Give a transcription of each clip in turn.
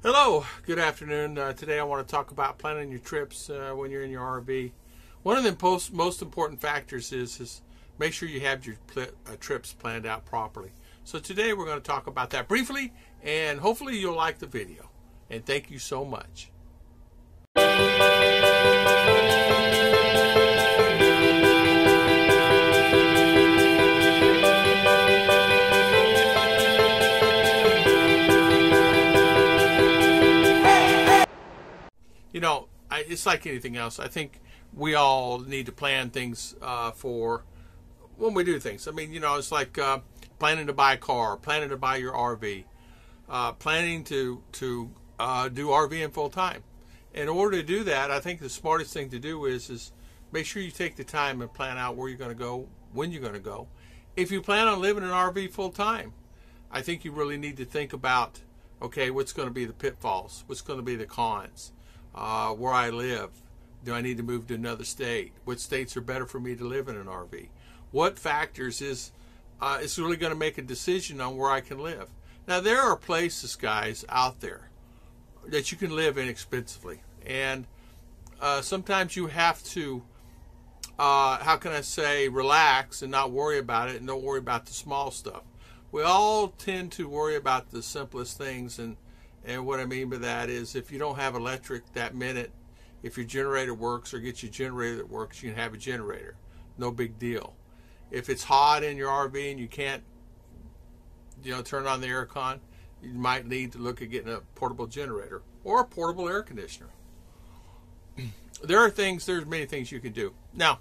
Hello, good afternoon. Today I want to talk about planning your trips when you're in your RV. One of the most important factors is make sure you have your trips planned out properly. So today we're going to talk about that briefly, and hopefully you'll like the video. And thank you so much. You know, it's like anything else. I think we all need to plan things for when we do things. I mean, you know, it's like planning to buy a car, planning to buy your RV, planning to do RVing full time. In order to do that, I think the smartest thing to do is make sure you take the time and plan out where you're going to go, when you're going to go. If you plan on living in an RV full time, I think you really need to think about, okay, what's going to be the pitfalls? What's going to be the cons? Where I live, do I need to move to another state? What states are better for me to live in an RV? What factors is really going to make a decision on where I can live? Now, there are places, guys, out there that you can live inexpensively, and sometimes you have to, how can I say, relax and not worry about it, and don't worry about the small stuff. We all tend to worry about the simplest things, and what I mean by that is if you don't have electric that minute, if your generator works or get your generator that works, you can have a generator. No big deal. If it's hot in your RV and you can't, turn on the air con, you might need to look at getting a portable generator or a portable air conditioner. There's many things you can do. Now,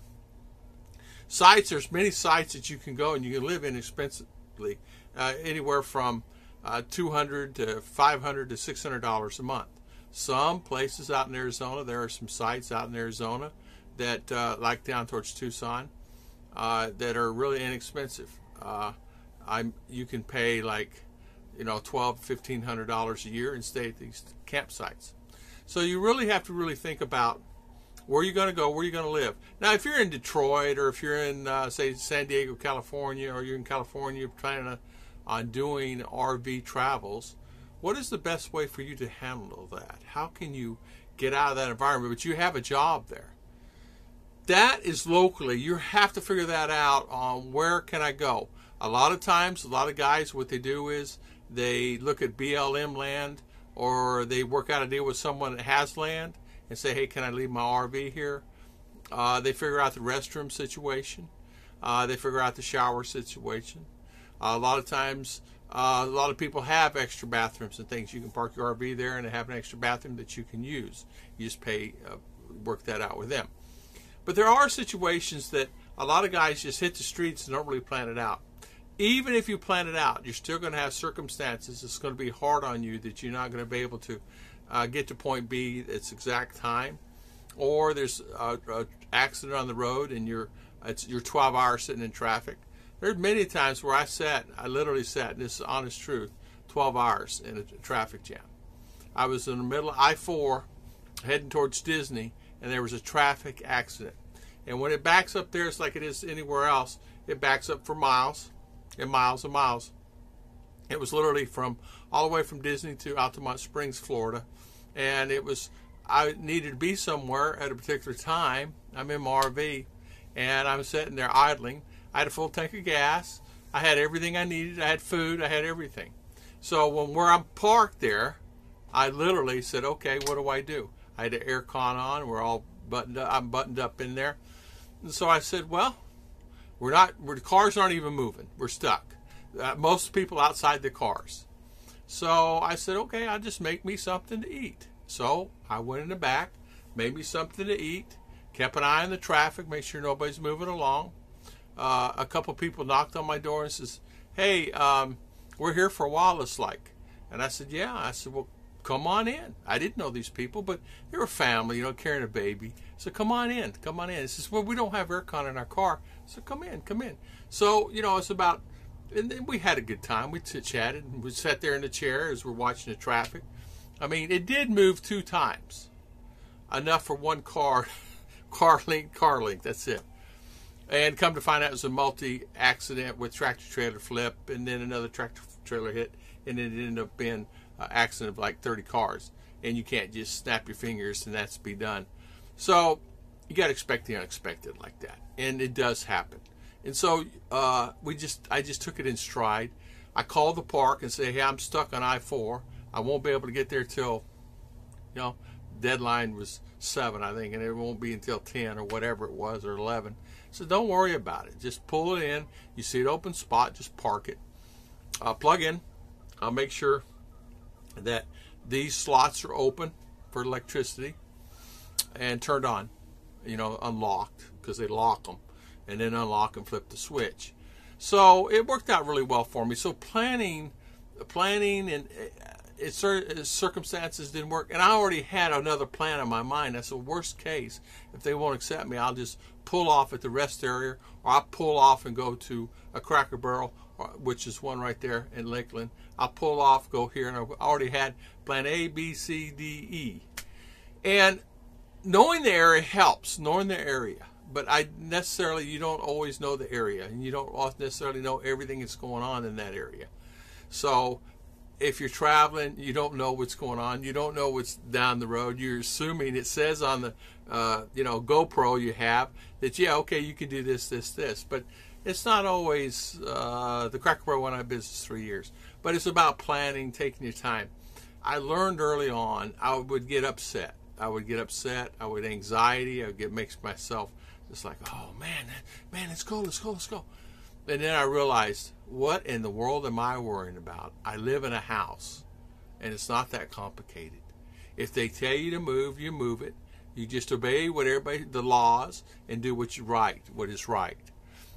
there's many sites that you can go and you can live inexpensively, anywhere from $200 to $500 to $600 a month. Some places out in Arizona, there are some sites out in Arizona that, like down towards Tucson, that are really inexpensive. You can pay like, $1,200 to $1,500 a year and stay at these campsites. So you really have to think about where you're going to go, where you're going to live. Now, if you're in Detroit or if you're in, say, San Diego, California, or you're in California planning on doing RV travels, what is the best way for you to handle that? How can you get out of that environment, but you have a job there? That is locally. You have to figure that out on where can I go. A lot of times, a lot of guys, what they do is they look at BLM land, or they work out a deal with someone that has land and say, hey, can I leave my RV here? They figure out the restroom situation. They figure out the shower situation. A lot of times, a lot of people have extra bathrooms and things. You can park your RV there and have an extra bathroom that you can use. You just pay, work that out with them. But there are situations that a lot of guys just hit the streets and don't really plan it out. Even if you plan it out, you're still going to have circumstances it's going to be hard on you that you're not going to be able to get to point B at its exact time. Or there's an accident on the road and you're 12 hours sitting in traffic. There's many times where I literally sat, and this is honest truth, 12 hours in a traffic jam. I was in the middle of I-4 heading towards Disney, and there was a traffic accident. And when it backs up there, it's like it is anywhere else. It backs up for miles and miles and miles. It was literally all the way from Disney to Altamont Springs, Florida. And I needed to be somewhere at a particular time. I'm in my RV, and I'm sitting there idling. I had a full tank of gas. I had everything I needed. I had food. I had everything. So where I'm parked there, I literally said, okay, what do I do? I had the air con on. We're all buttoned up. I'm buttoned up in there. And so I said, well, the cars aren't even moving. We're stuck. Most people outside the cars. So I said, okay, I'll just make me something to eat. So I went in the back, made me something to eat, kept an eye on the traffic, make sure nobody's moving along. A couple people knocked on my door and says, hey, we're here for a while, it's like. And I said, yeah. I said, well, come on in. I didn't know these people, but they were family, carrying a baby. So come on in. He says, well, we don't have aircon in our car. So come in. So, it's about, and then we had a good time. We chatted, and we sat there in the chair as we're watching the traffic. I mean, it did move 2 times. Enough for one car length, that's it. And come to find out it was a multi-accident with tractor-trailer flip, and then another tractor-trailer hit, and it ended up being accident of like 30 cars, and you can't just snap your fingers and that's be done. So you got to expect the unexpected like that, and it does happen. And so I just took it in stride. I called the park and say, hey, I'm stuck on I-4. I won't be able to get there till, deadline was 7, I think, and it won't be until 10 or whatever it was, or 11. So don't worry about it. Just pull it in. You see an open spot, just park it. Plug in. I'll make sure that these slots are open for electricity and turned on, unlocked, because they lock them, and then unlock and flip the switch. So it worked out really well for me. So planning and circumstances didn't work, and I already had another plan in my mind. That's the worst case. If they won't accept me, I'll just pull off at the rest area, or I'll pull off and go to a Cracker Barrel, which is one right there in Lakeland. I'll pull off, go here, and I already had plan A, B, C, D, E. And knowing the area helps, knowing the area. But you don't always know the area, and you don't necessarily know everything that's going on in that area. So if you're traveling, you don't know what's going on. You don't know what's down the road. You're assuming it says on the GoPro you have that, you can do this, this, this. But it's not always. The Cracker Barrel went out of business 3 years. But it's about planning, taking your time. I learned early on I would get upset. I would anxiety. I would make myself just like, oh man, let's go. And then I realized, what in the world am I worrying about? I live in a house, and it's not that complicated. If they tell you to move, you move it. You just obey the laws, and do what is right.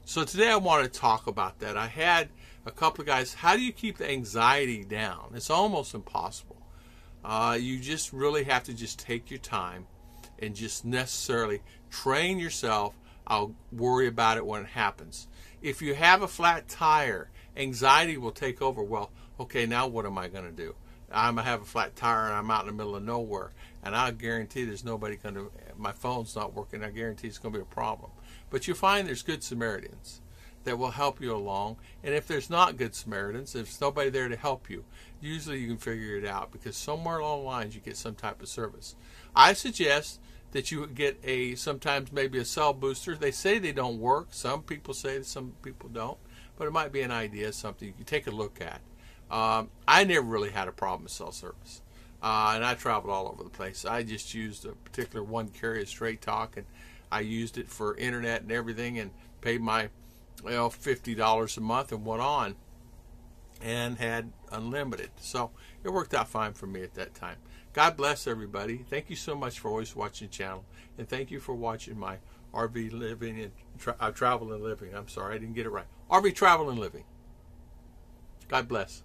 So today I want to talk about that. I had a couple of guys. How do you keep the anxiety down? It's almost impossible. You just really have to just take your time and just necessarily train yourself. I'll worry about it when it happens. If you have a flat tire, anxiety will take over. Well, okay, now what am I going to do? I'm going to have a flat tire and I'm out in the middle of nowhere, and I guarantee there's nobody going to, my phone's not working, I guarantee it's going to be a problem. But you find there's good Samaritans that will help you along. And if there's not good Samaritans, if there's nobody there to help you, usually you can figure it out, because somewhere along the lines you get some type of service. I suggest that you get sometimes maybe a cell booster. They say they don't work. Some people say that, some people don't. But it might be an idea, something you can take a look at. I never really had a problem with cell service. And I traveled all over the place. I just used a particular one carrier, Straight Talk, and I used it for internet and everything, and paid my $50 a month and went on and had unlimited. So it worked out fine for me at that time. God bless everybody. Thank you so much for always watching the channel, and thank you for watching my RV living and travel and living. I'm sorry, I didn't get it right. RV travel and living. God bless.